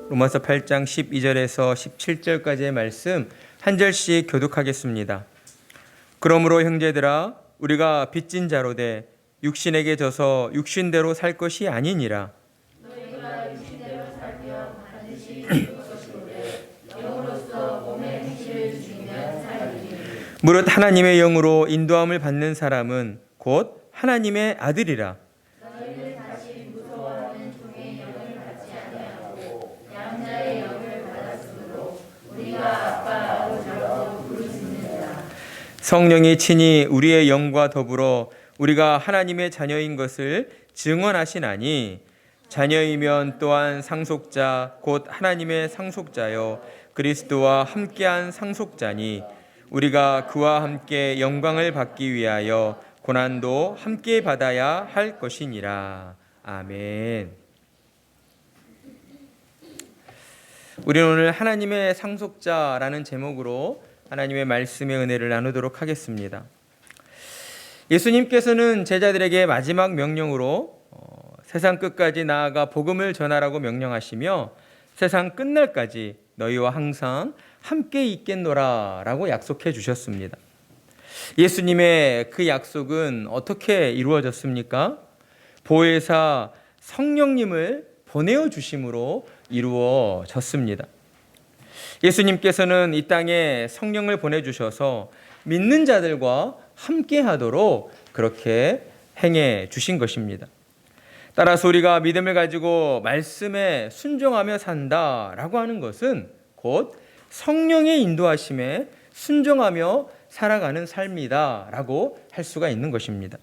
로마서 8장 12절에서 17절까지의 말씀 한 절씩 교독하겠습니다. 그러므로 형제들아 우리가 빚진 자로 돼 육신에게 져서 육신대로 살 것이 아니니라. 너희가 육신대로 살면 반드시 죽을 것이로되 영으로서 몸의 행실을 죽이면 살리니. 무릇 하나님의 영으로 인도함을 받는 사람은 곧 하나님의 아들이라. 너희는 다시 무서워하는 종의 영을 받지 아니하고 양자의 영을 받았으므로 우리가 아빠 아버지라고 부르짖는다. 성령이 친히 우리의 영과 더불어 우리가 하나님의 자녀인 것을 증언하시나니 자녀이면 또한 상속자 곧 하나님의 상속자요 그리스도와 함께한 상속자니 우리가 그와 함께 영광을 받기 위하여 고난도 함께 받아야 할 것이니라. 아멘. 우리는 오늘 하나님의 상속자라는 제목으로 하나님의 말씀의 은혜를 나누도록 하겠습니다. 예수님께서는 제자들에게 마지막 명령으로 세상 끝까지 나아가 복음을 전하라고 명령하시며 세상 끝날까지 너희와 항상 함께 있겠노라 라고 약속해 주셨습니다. 예수님의 그 약속은 어떻게 이루어졌습니까? 보혜사 성령님을 보내어 주심으로 이루어졌습니다. 예수님께서는 이 땅에 성령을 보내주셔서 믿는 자들과 함께 하도록 그렇게 행해 주신 것입니다. 따라서 우리가 믿음을 가지고 말씀에 순종하며 산다라고 하는 것은 곧 성령의 인도하심에 순종하며 살아가는 삶이다라고 할 수가 있는 것입니다.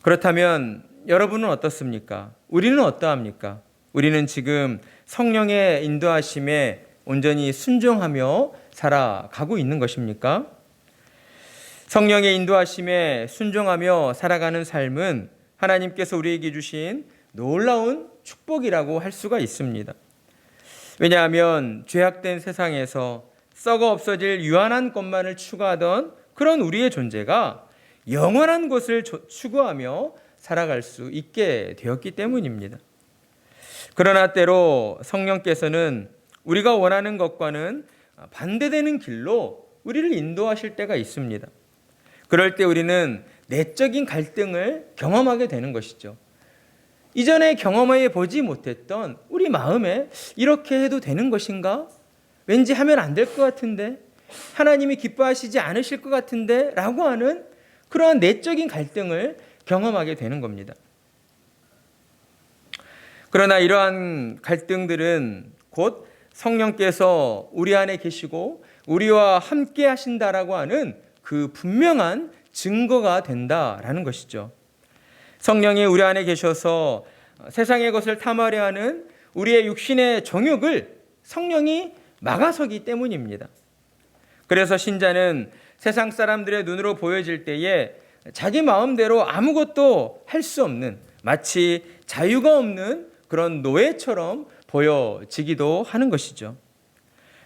그렇다면 여러분은 어떻습니까? 우리는 어떠합니까? 우리는 지금 성령의 인도하심에 온전히 순종하며 살아가고 있는 것입니까? 성령의 인도하심에 순종하며 살아가는 삶은 하나님께서 우리에게 주신 놀라운 축복이라고 할 수가 있습니다. 왜냐하면 죄악된 세상에서 썩어 없어질 유한한 것만을 추구하던 그런 우리의 존재가 영원한 것을 추구하며 살아갈 수 있게 되었기 때문입니다. 그러나 때로 성령께서는 우리가 원하는 것과는 반대되는 길로 우리를 인도하실 때가 있습니다. 그럴 때 우리는 내적인 갈등을 경험하게 되는 것이죠. 이전에 경험해 보지 못했던 우리 마음에 이렇게 해도 되는 것인가? 왠지 하면 안 될 것 같은데? 하나님이 기뻐하시지 않으실 것 같은데? 라고 하는 그러한 내적인 갈등을 경험하게 되는 겁니다. 그러나 이러한 갈등들은 곧 성령께서 우리 안에 계시고 우리와 함께 하신다라고 하는 그 분명한 증거가 된다라는 것이죠. 성령이 우리 안에 계셔서 세상의 것을 탐하려 하는 우리의 육신의 정욕을 성령이 막아서기 때문입니다. 그래서 신자는 세상 사람들의 눈으로 보여질 때에 자기 마음대로 아무것도 할 수 없는 마치 자유가 없는 그런 노예처럼 보여지기도 하는 것이죠.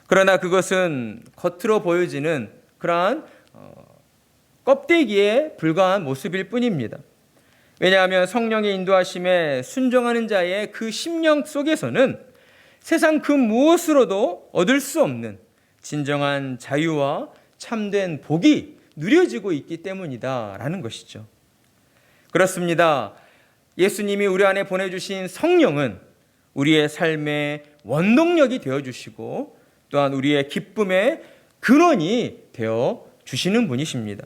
그러나 그것은 겉으로 보여지는 그러한 껍데기에 불과한 모습일 뿐입니다. 왜냐하면 성령의 인도하심에 순종하는 자의 그 심령 속에서는 세상 그 무엇으로도 얻을 수 없는 진정한 자유와 참된 복이 누려지고 있기 때문이다라는 것이죠. 그렇습니다. 예수님이 우리 안에 보내주신 성령은 우리의 삶의 원동력이 되어주시고 또한 우리의 기쁨의 근원이 되어주시는 분이십니다.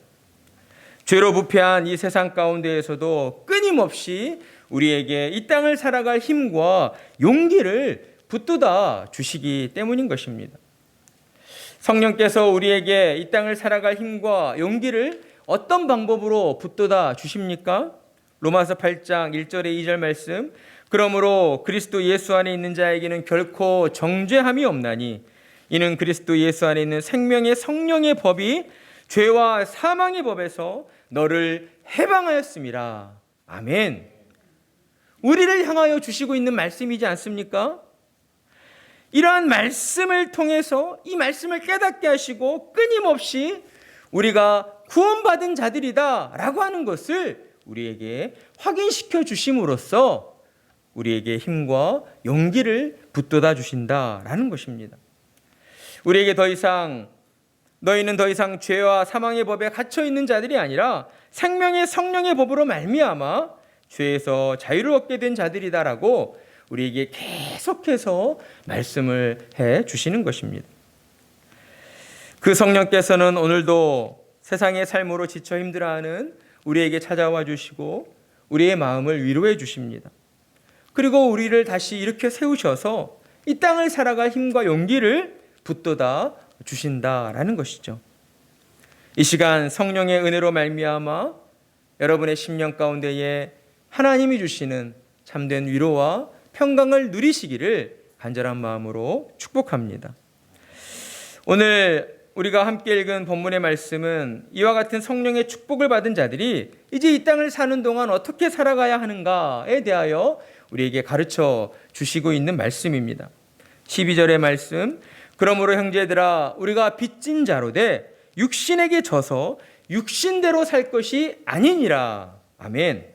죄로 부패한 이 세상 가운데에서도 끊임없이 우리에게 이 땅을 살아갈 힘과 용기를 붙돋아 주시기 때문인 것입니다. 성령께서 우리에게 이 땅을 살아갈 힘과 용기를 어떤 방법으로 붙돋아 주십니까? 로마서 8장 1절에 2절 말씀, 그러므로 그리스도 예수 안에 있는 자에게는 결코 정죄함이 없나니 이는 그리스도 예수 안에 있는 생명의 성령의 법이 죄와 사망의 법에서 너를 해방하였음이라. 아멘. 우리를 향하여 주시고 있는 말씀이지 않습니까? 이러한 말씀을 통해서 이 말씀을 깨닫게 하시고 끊임없이 우리가 구원받은 자들이다 라고 하는 것을 우리에게 확인시켜 주심으로써 우리에게 힘과 용기를 북돋아 주신다라는 것입니다. 우리에게 너희는 더 이상 죄와 사망의 법에 갇혀 있는 자들이 아니라 생명의 성령의 법으로 말미암아 죄에서 자유를 얻게 된 자들이다라고 우리에게 계속해서 말씀을 해 주시는 것입니다. 그 성령께서는 오늘도 세상의 삶으로 지쳐 힘들어하는 우리에게 찾아와 주시고 우리의 마음을 위로해 주십니다. 그리고 우리를 다시 일으켜 세우셔서 이 땅을 살아갈 힘과 용기를 북돋아 주신다라는 것이죠. 이 시간 성령의 은혜로 말미암아 여러분의 심령 가운데에 하나님이 주시는 참된 위로와 평강을 누리시기를 간절한 마음으로 축복합니다. 오늘 우리가 함께 읽은 본문의 말씀은 이와 같은 성령의 축복을 받은 자들이 이제 이 땅을 사는 동안 어떻게 살아가야 하는가에 대하여 우리에게 가르쳐 주시고 있는 말씀입니다. 12절의 말씀, 그러므로 형제들아 우리가 빚진 자로 돼 육신에게 져서 육신대로 살 것이 아니니라. 아멘.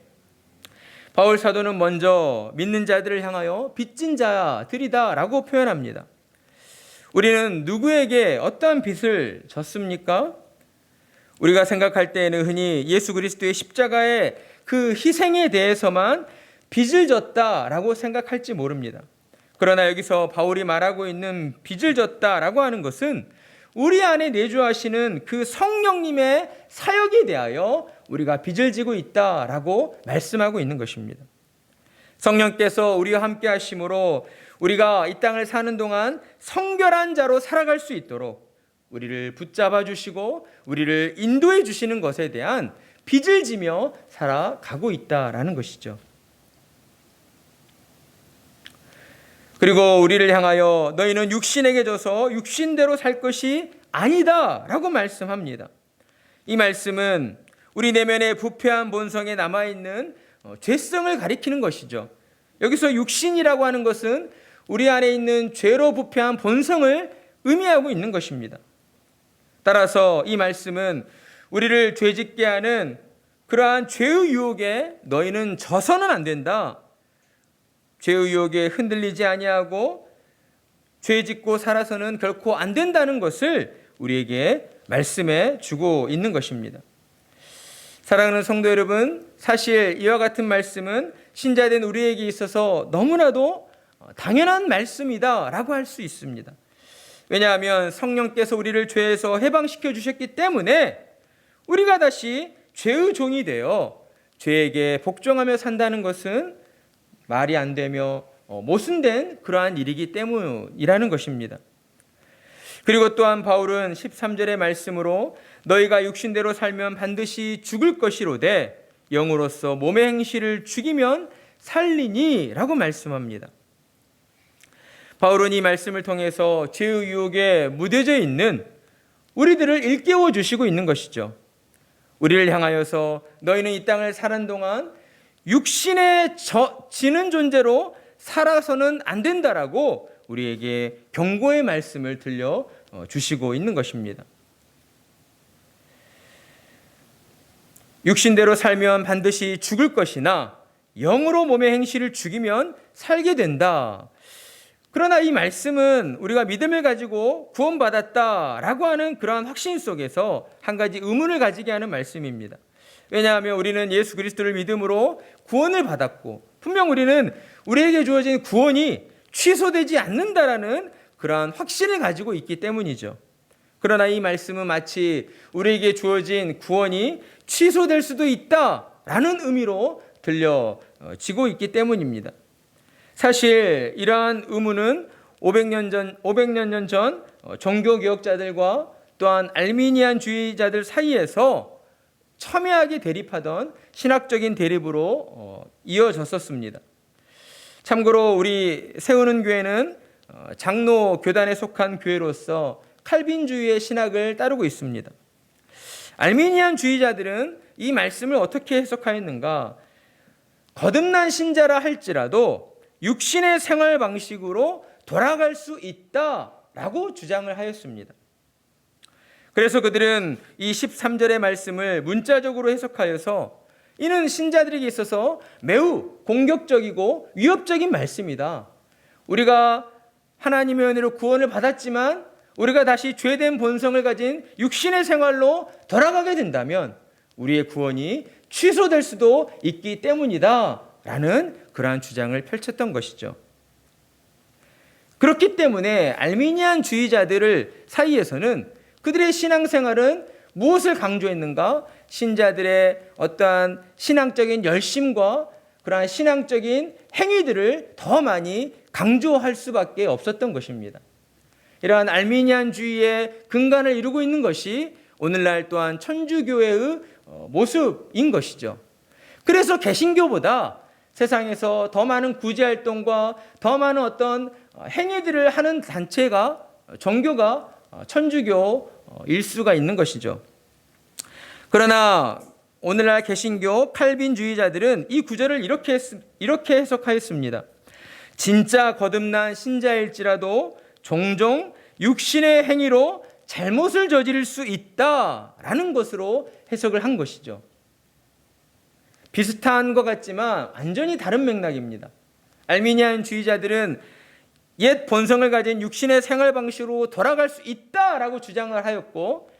바울 사도는 먼저 믿는 자들을 향하여 빚진 자들이다 라고 표현합니다. 우리는 누구에게 어떠한 빚을 졌습니까? 우리가 생각할 때에는 흔히 예수 그리스도의 십자가의 그 희생에 대해서만 빚을 졌다라고 생각할지 모릅니다. 그러나 여기서 바울이 말하고 있는 빚을 졌다라고 하는 것은 우리 안에 내주하시는 그 성령님의 사역에 대하여 우리가 빚을 지고 있다라고 말씀하고 있는 것입니다. 성령께서 우리와 함께 하심으로 우리가 이 땅을 사는 동안 성결한 자로 살아갈 수 있도록 우리를 붙잡아 주시고 우리를 인도해 주시는 것에 대한 빚을 지며 살아가고 있다라는 것이죠. 그리고 우리를 향하여 너희는 육신에게 져서 육신대로 살 것이 아니다 라고 말씀합니다. 이 말씀은 우리 내면의 부패한 본성에 남아있는 죄성을 가리키는 것이죠. 여기서 육신이라고 하는 것은 우리 안에 있는 죄로 부패한 본성을 의미하고 있는 것입니다. 따라서 이 말씀은 우리를 죄짓게 하는 그러한 죄의 유혹에 너희는 져서는 안 된다. 죄의 유혹에 흔들리지 아니하고 죄짓고 살아서는 결코 안 된다는 것을 우리에게 말씀해 주고 있는 것입니다. 사랑하는 성도 여러분, 사실 이와 같은 말씀은 신자된 우리에게 있어서 너무나도 당연한 말씀이다라고 할 수 있습니다. 왜냐하면 성령께서 우리를 죄에서 해방시켜 주셨기 때문에 우리가 다시 죄의 종이 되어 죄에게 복종하며 산다는 것은 말이 안 되며 모순된 그러한 일이기 때문이라는 것입니다. 그리고 또한 바울은 13절의 말씀으로 너희가 육신대로 살면 반드시 죽을 것이로되 영으로서 몸의 행실을 죽이면 살리니 라고 말씀합니다. 바울은 이 말씀을 통해서 죄의 유혹에 무뎌져 있는 우리들을 일깨워 주시고 있는 것이죠. 우리를 향하여서 너희는 이 땅을 사는 동안 육신에 지는 존재로 살아서는 안 된다라고 우리에게 경고의 말씀을 들려 주시고 있는 것입니다. 육신대로 살면 반드시 죽을 것이나 영으로 몸의 행실을 죽이면 살게 된다. 그러나 이 말씀은 우리가 믿음을 가지고 구원받았다라고 하는 그러한 확신 속에서 한 가지 의문을 가지게 하는 말씀입니다. 왜냐하면 우리는 예수 그리스도를 믿음으로 구원을 받았고 분명 우리는 우리에게 주어진 구원이 취소되지 않는다라는 그러한 확신을 가지고 있기 때문이죠. 그러나 이 말씀은 마치 우리에게 주어진 구원이 취소될 수도 있다라는 의미로 들려지고 있기 때문입니다. 사실 이러한 의문은 500년 전 종교개혁자들과 또한 알미니안주의자들 사이에서 첨예하게 대립하던 신학적인 대립으로 이어졌었습니다. 참고로 우리 세우는 교회는 장로 교단에 속한 교회로서 칼빈주의의 신학을 따르고 있습니다. 알미니안주의자들은 이 말씀을 어떻게 해석하였는가? 거듭난 신자라 할지라도 육신의 생활 방식으로 돌아갈 수 있다라고 주장을 하였습니다. 그래서 그들은 이 13절의 말씀을 문자적으로 해석하여서 이는 신자들에게 있어서 매우 공격적이고 위협적인 말씀이다. 우리가 하나님의 은혜로 구원을 받았지만 우리가 다시 죄된 본성을 가진 육신의 생활로 돌아가게 된다면 우리의 구원이 취소될 수도 있기 때문이다 라는 그러한 주장을 펼쳤던 것이죠. 그렇기 때문에 알미니안주의자들 사이에서는 그들의 신앙생활은 무엇을 강조했는가? 신자들의 어떠한 신앙적인 열심과 그러한 신앙적인 행위들을 더 많이 강조할 수밖에 없었던 것입니다. 이러한 알미니안주의의 근간을 이루고 있는 것이 오늘날 또한 천주교회의 모습인 것이죠. 그래서 개신교보다 세상에서 더 많은 구제활동과 더 많은 어떤 행위들을 하는 단체가, 종교가 천주교일 수가 있는 것이죠. 그러나 오늘날 개신교 칼빈주의자들은 이 구절을 이렇게 해석하였습니다. 진짜 거듭난 신자일지라도 종종 육신의 행위로 잘못을 저지를 수 있다라는 것으로 해석을 한 것이죠. 비슷한 것 같지만 완전히 다른 맥락입니다. 알미니안주의자들은 옛 본성을 가진 육신의 생활 방식으로 돌아갈 수 있다라고 주장을 하였고,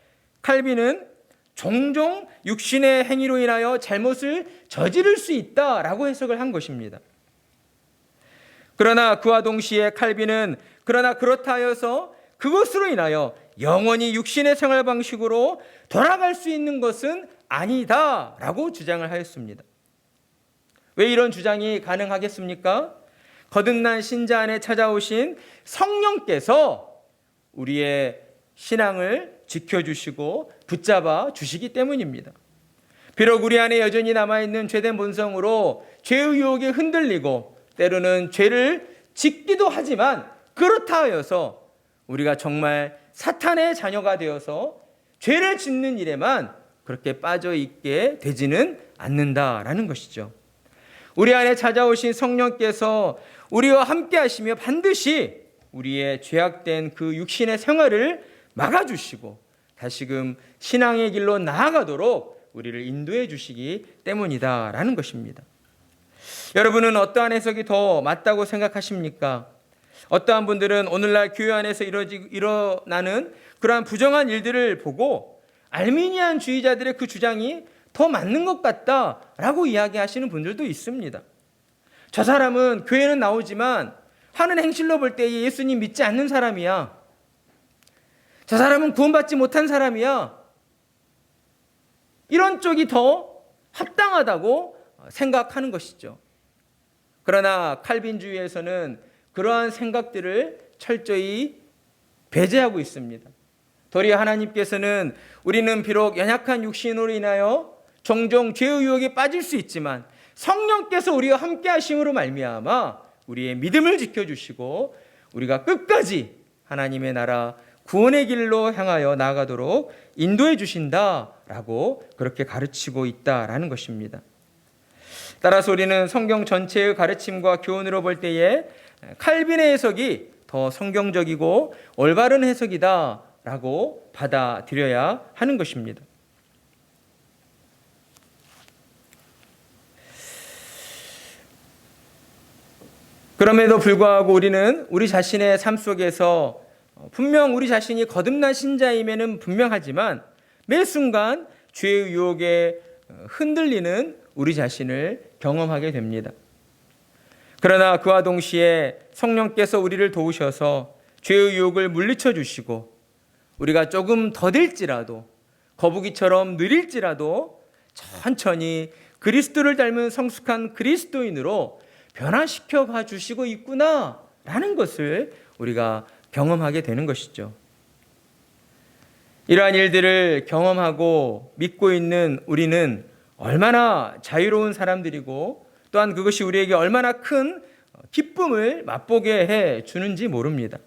칼빈은 종종 육신의 행위로 인하여 잘못을 저지를 수 있다라고 해석을 한 것입니다. 그러나 그와 동시에 칼빈은 그러나 그렇다 하여서 그것으로 인하여 영원히 육신의 생활 방식으로 돌아갈 수 있는 것은 아니다라고 주장을 하였습니다. 왜 이런 주장이 가능하겠습니까? 거듭난 신자 안에 찾아오신 성령께서 우리의 신앙을 지켜주시고 붙잡아 주시기 때문입니다. 비록 우리 안에 여전히 남아있는 죄된 본성으로 죄의 유혹에 흔들리고 때로는 죄를 짓기도 하지만 그렇다 하여서 우리가 정말 사탄의 자녀가 되어서 죄를 짓는 일에만 그렇게 빠져 있게 되지는 않는다라는 것이죠. 우리 안에 찾아오신 성령께서 우리와 함께 하시며 반드시 우리의 죄악된 그 육신의 생활을 막아주시고 다시금 신앙의 길로 나아가도록 우리를 인도해 주시기 때문이다라는 것입니다. 여러분은 어떠한 해석이 더 맞다고 생각하십니까? 어떠한 분들은 오늘날 교회 안에서 일어나는 그러한 부정한 일들을 보고 알미니안주의자들의 그 주장이 더 맞는 것 같다라고 이야기하시는 분들도 있습니다. 저 사람은 교회는 나오지만 하는 행실로 볼 때 예수님 믿지 않는 사람이야. 저 사람은 구원받지 못한 사람이야. 이런 쪽이 더 합당하다고 생각하는 것이죠. 그러나 칼빈주의에서는 그러한 생각들을 철저히 배제하고 있습니다. 도리어 하나님께서는 우리는 비록 연약한 육신으로 인하여 종종 죄의 유혹에 빠질 수 있지만 성령께서 우리와 함께 하심으로 말미암아 우리의 믿음을 지켜주시고 우리가 끝까지 하나님의 나라 구원의 길로 향하여 나아가도록 인도해 주신다라고 그렇게 가르치고 있다라는 것입니다. 따라서 우리는 성경 전체의 가르침과 교훈으로 볼 때에 칼빈의 해석이 더 성경적이고 올바른 해석이다라고 받아들여야 하는 것입니다. 그럼에도 불구하고 우리는 우리 자신의 삶 속에서 분명 우리 자신이 거듭난 신자임에는 분명하지만 매 순간 죄의 유혹에 흔들리는 우리 자신을 경험하게 됩니다. 그러나 그와 동시에 성령께서 우리를 도우셔서 죄의 유혹을 물리쳐 주시고 우리가 조금 더딜지라도 거북이처럼 느릴지라도 천천히 그리스도를 닮은 성숙한 그리스도인으로 변화시켜 가 주시고 있구나라는 것을 우리가 경험하게 되는 것이죠. 이러한 일들을 경험하고 믿고 있는 우리는 얼마나 자유로운 사람들이고 또한 그것이 우리에게 얼마나 큰 기쁨을 맛보게 해 주는지 모릅니다.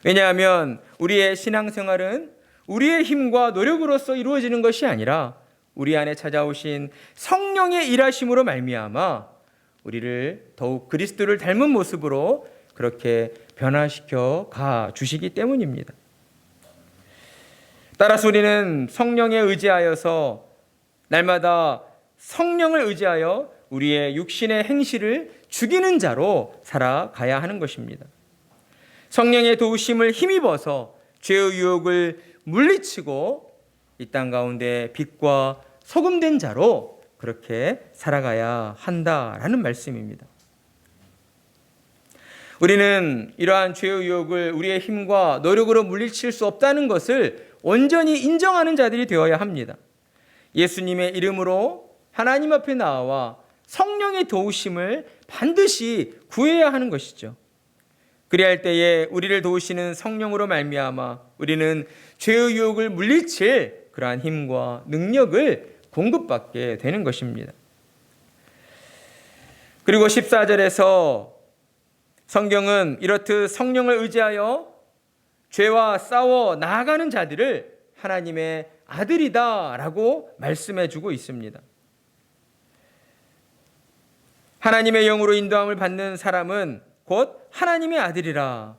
왜냐하면 우리의 신앙생활은 우리의 힘과 노력으로서 이루어지는 것이 아니라 우리 안에 찾아오신 성령의 일하심으로 말미암아 우리를 더욱 그리스도를 닮은 모습으로 그렇게 변화시켜 가 주시기 때문입니다. 따라서 우리는 성령에 의지하여서 날마다 성령을 의지하여 우리의 육신의 행실을 죽이는 자로 살아가야 하는 것입니다. 성령의 도우심을 힘입어서 죄의 유혹을 물리치고 이 땅 가운데 빛과 소금된 자로 그렇게 살아가야 한다라는 말씀입니다. 우리는 이러한 죄의 유혹을 우리의 힘과 노력으로 물리칠 수 없다는 것을 온전히 인정하는 자들이 되어야 합니다. 예수님의 이름으로 하나님 앞에 나와 성령의 도우심을 반드시 구해야 하는 것이죠. 그리할 때에 우리를 도우시는 성령으로 말미암아 우리는 죄의 유혹을 물리칠 그러한 힘과 능력을 공급받게 되는 것입니다. 그리고 14절에서 성경은 이렇듯 성령을 의지하여 죄와 싸워 나아가는 자들을 하나님의 아들이다라고 말씀해 주고 있습니다. 하나님의 영으로 인도함을 받는 사람은 곧 하나님의 아들이라.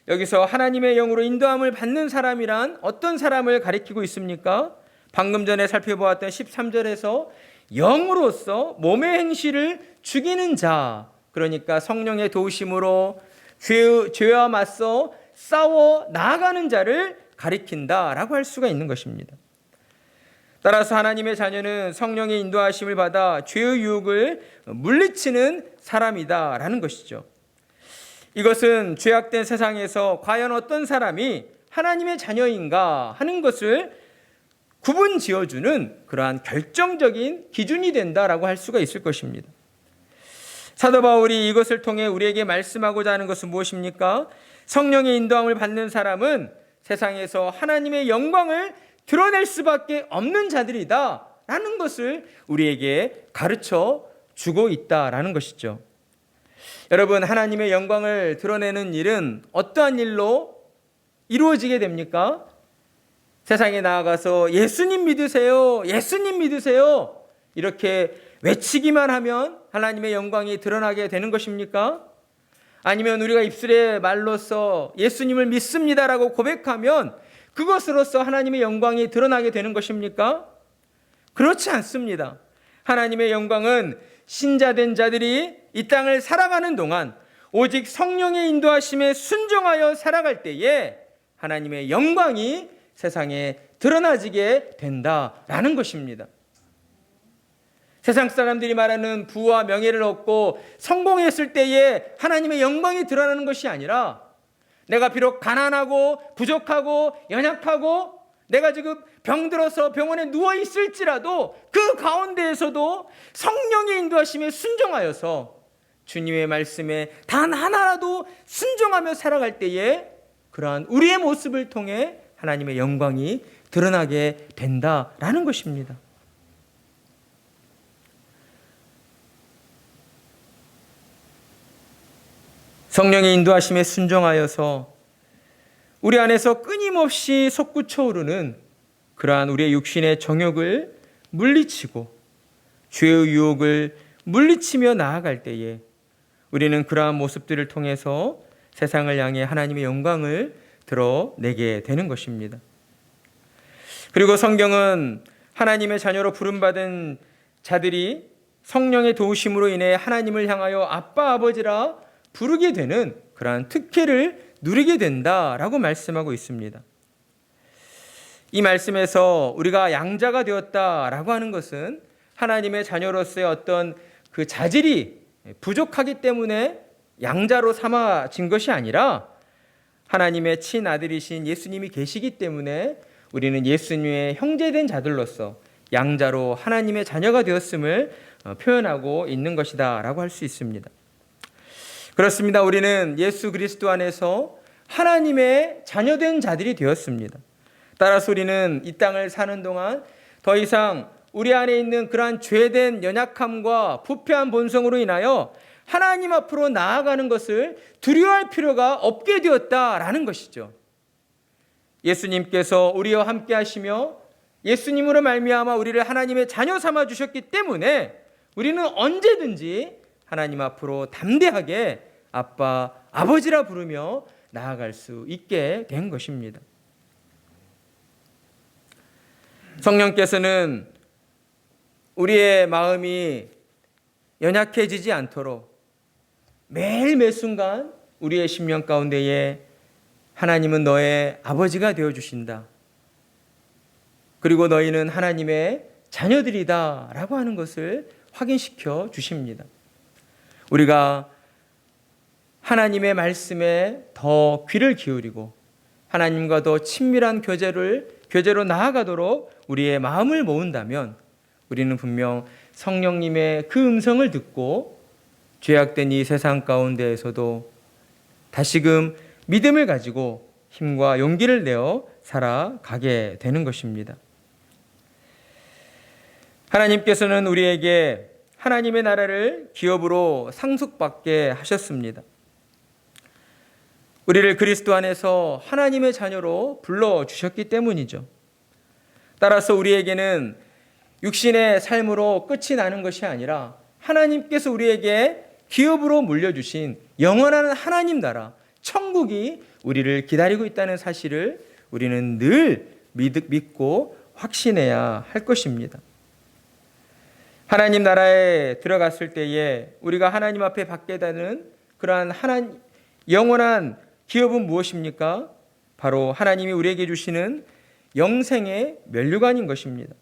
여기서 하나님의 영으로 인도함을 받는 사람이란 어떤 사람을 가리키고 있습니까? 방금 전에 살펴보았던 13절에서 영으로서 몸의 행실을 죽이는 자, 그러니까 성령의 도우심으로 죄와 맞서 싸워 나아가는 자를 가리킨다라고 할 수가 있는 것입니다. 따라서 하나님의 자녀는 성령의 인도하심을 받아 죄의 유혹을 물리치는 사람이다라는 것이죠. 이것은 죄악된 세상에서 과연 어떤 사람이 하나님의 자녀인가 하는 것을 구분 지어주는 그러한 결정적인 기준이 된다라고 할 수가 있을 것입니다. 사도 바울이 이것을 통해 우리에게 말씀하고자 하는 것은 무엇입니까? 성령의 인도함을 받는 사람은 세상에서 하나님의 영광을 드러낼 수밖에 없는 자들이다 라는 것을 우리에게 가르쳐 주고 있다라는 것이죠. 여러분, 하나님의 영광을 드러내는 일은 어떠한 일로 이루어지게 됩니까? 세상에 나아가서 예수님 믿으세요, 예수님 믿으세요 이렇게 외치기만 하면 하나님의 영광이 드러나게 되는 것입니까? 아니면 우리가 입술의 말로써 예수님을 믿습니다라고 고백하면 그것으로서 하나님의 영광이 드러나게 되는 것입니까? 그렇지 않습니다. 하나님의 영광은 신자된 자들이 이 땅을 살아가는 동안 오직 성령의 인도하심에 순종하여 살아갈 때에 하나님의 영광이 세상에 드러나지게 된다라는 것입니다. 세상 사람들이 말하는 부와 명예를 얻고 성공했을 때에 하나님의 영광이 드러나는 것이 아니라 내가 비록 가난하고 부족하고 연약하고 내가 지금 병들어서 병원에 누워 있을지라도 그 가운데에서도 성령의 인도하심에 순종하여서 주님의 말씀에 단 하나라도 순종하며 살아갈 때에 그러한 우리의 모습을 통해 하나님의 영광이 드러나게 된다라는 것입니다. 성령의 인도하심에 순종하여서 우리 안에서 끊임없이 솟구쳐오르는 그러한 우리의 육신의 정욕을 물리치고 죄의 유혹을 물리치며 나아갈 때에 우리는 그러한 모습들을 통해서 세상을 향해 하나님의 영광을 드러내게 되는 것입니다. 그리고 성경은 하나님의 자녀로 부름받은 자들이 성령의 도우심으로 인해 하나님을 향하여 아빠 아버지라 부르게 되는 그러한 특혜를 누리게 된다라고 말씀하고 있습니다. 이 말씀에서 우리가 양자가 되었다라고 하는 것은 하나님의 자녀로서의 어떤 그 자질이 부족하기 때문에 양자로 삼아진 것이 아니라 하나님의 친아들이신 예수님이 계시기 때문에 우리는 예수님의 형제된 자들로서 양자로 하나님의 자녀가 되었음을 표현하고 있는 것이다 라고 할 수 있습니다. 그렇습니다. 우리는 예수 그리스도 안에서 하나님의 자녀된 자들이 되었습니다. 따라서 우리는 이 땅을 사는 동안 더 이상 우리 안에 있는 그러한 죄된 연약함과 부패한 본성으로 인하여 하나님 앞으로 나아가는 것을 두려워할 필요가 없게 되었다라는 것이죠. 예수님께서 우리와 함께 하시며 예수님으로 말미암아 우리를 하나님의 자녀 삼아 주셨기 때문에 우리는 언제든지 하나님 앞으로 담대하게 아빠, 아버지라 부르며 나아갈 수 있게 된 것입니다. 성령께서는 우리의 마음이 연약해지지 않도록 매일 매 순간 우리의 심령 가운데에 하나님은 너의 아버지가 되어주신다. 그리고 너희는 하나님의 자녀들이다 라고 하는 것을 확인시켜 주십니다. 우리가 하나님의 말씀에 더 귀를 기울이고 하나님과 더 친밀한 교제로 나아가도록 우리의 마음을 모은다면 우리는 분명 성령님의 그 음성을 듣고 죄악된 이 세상 가운데에서도 다시금 믿음을 가지고 힘과 용기를 내어 살아가게 되는 것입니다. 하나님께서는 우리에게 하나님의 나라를 기업으로 상속받게 하셨습니다. 우리를 그리스도 안에서 하나님의 자녀로 불러주셨기 때문이죠. 따라서 우리에게는 육신의 삶으로 끝이 나는 것이 아니라 하나님께서 우리에게 기업으로 물려주신 영원한 하나님 나라, 천국이 우리를 기다리고 있다는 사실을 우리는 늘 믿고 확신해야 할 것입니다. 하나님 나라에 들어갔을 때에 우리가 하나님 앞에 받게 되는 그러한 영원한 기업은 무엇입니까? 바로 하나님이 우리에게 주시는 영생의 면류관인 것입니다.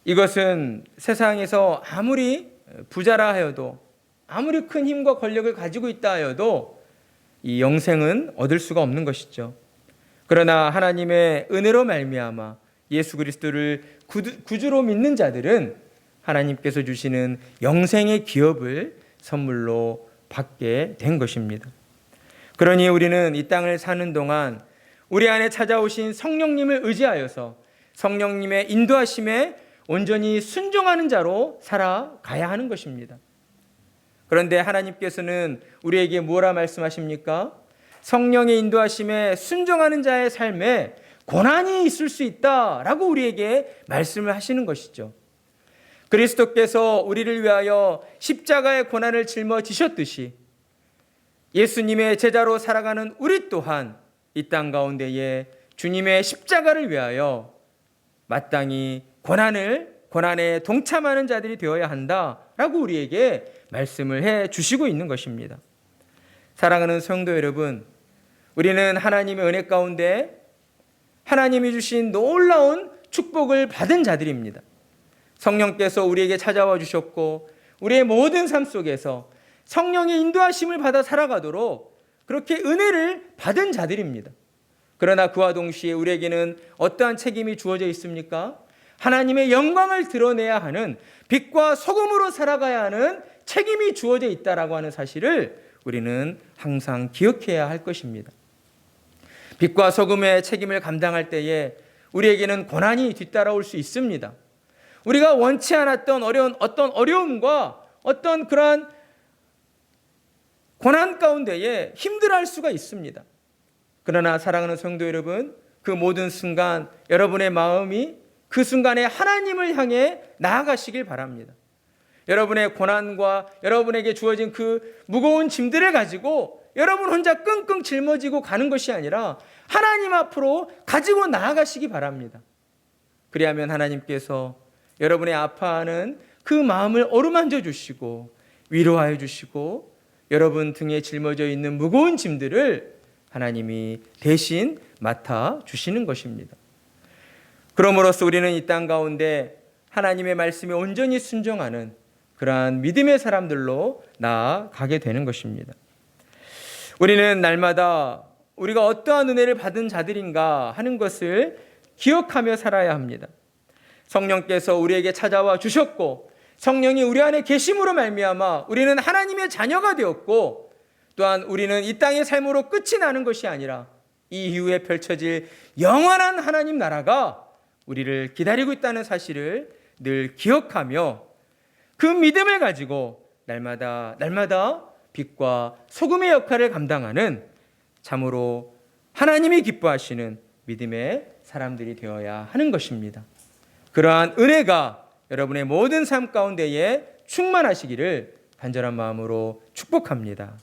이것은 세상에서 아무리 부자라 하여도 아무리 큰 힘과 권력을 가지고 있다 하여도 이 영생은 얻을 수가 없는 것이죠. 그러나 하나님의 은혜로 말미암아 예수 그리스도를 구주로 믿는 자들은 하나님께서 주시는 영생의 기업을 선물로 받게 된 것입니다. 그러니 우리는 이 땅을 사는 동안 우리 안에 찾아오신 성령님을 의지하여서 성령님의 인도하심에 온전히 순종하는 자로 살아가야 하는 것입니다. 그런데 하나님께서는 우리에게 뭐라 말씀하십니까? 성령의 인도하심에 순종하는 자의 삶에 고난이 있을 수 있다라고 우리에게 말씀을 하시는 것이죠. 그리스도께서 우리를 위하여 십자가의 고난을 짊어지셨듯이 예수님의 제자로 살아가는 우리 또한 이 땅 가운데에 주님의 십자가를 위하여 마땅히 고난에 동참하는 자들이 되어야 한다라고 우리에게 말씀을 해 주시고 있는 것입니다. 사랑하는 성도 여러분, 우리는 하나님의 은혜 가운데 하나님이 주신 놀라운 축복을 받은 자들입니다. 성령께서 우리에게 찾아와 주셨고 우리의 모든 삶 속에서 성령의 인도하심을 받아 살아가도록 그렇게 은혜를 받은 자들입니다. 그러나 그와 동시에 우리에게는 어떠한 책임이 주어져 있습니까? 하나님의 영광을 드러내야 하는 빛과 소금으로 살아가야 하는 책임이 주어져 있다라고 하는 사실을 우리는 항상 기억해야 할 것입니다. 빛과 소금의 책임을 감당할 때에 우리에게는 고난이 뒤따라올 수 있습니다. 우리가 원치 않았던 어떤 어려움과 어떤 그러한 고난 가운데에 힘들어할 수가 있습니다. 그러나 사랑하는 성도 여러분, 그 모든 순간 여러분의 마음이 그 순간에 하나님을 향해 나아가시길 바랍니다. 여러분의 고난과 여러분에게 주어진 그 무거운 짐들을 가지고 여러분 혼자 끙끙 짊어지고 가는 것이 아니라 하나님 앞으로 가지고 나아가시기 바랍니다. 그리하면 하나님께서 여러분의 아파하는 그 마음을 어루만져 주시고 위로하여 주시고 여러분 등에 짊어져 있는 무거운 짐들을 하나님이 대신 맡아 주시는 것입니다. 그러므로써 우리는 이 땅 가운데 하나님의 말씀에 온전히 순종하는 그러한 믿음의 사람들로 나아가게 되는 것입니다. 우리는 날마다 우리가 어떠한 은혜를 받은 자들인가 하는 것을 기억하며 살아야 합니다. 성령께서 우리에게 찾아와 주셨고 성령이 우리 안에 계심으로 말미암아 우리는 하나님의 자녀가 되었고 또한 우리는 이 땅의 삶으로 끝이 나는 것이 아니라 이 이후에 펼쳐질 영원한 하나님 나라가 우리를 기다리고 있다는 사실을 늘 기억하며 그 믿음을 가지고 날마다 빛과 소금의 역할을 감당하는 참으로 하나님이 기뻐하시는 믿음의 사람들이 되어야 하는 것입니다. 그러한 은혜가 여러분의 모든 삶 가운데에 충만하시기를 간절한 마음으로 축복합니다.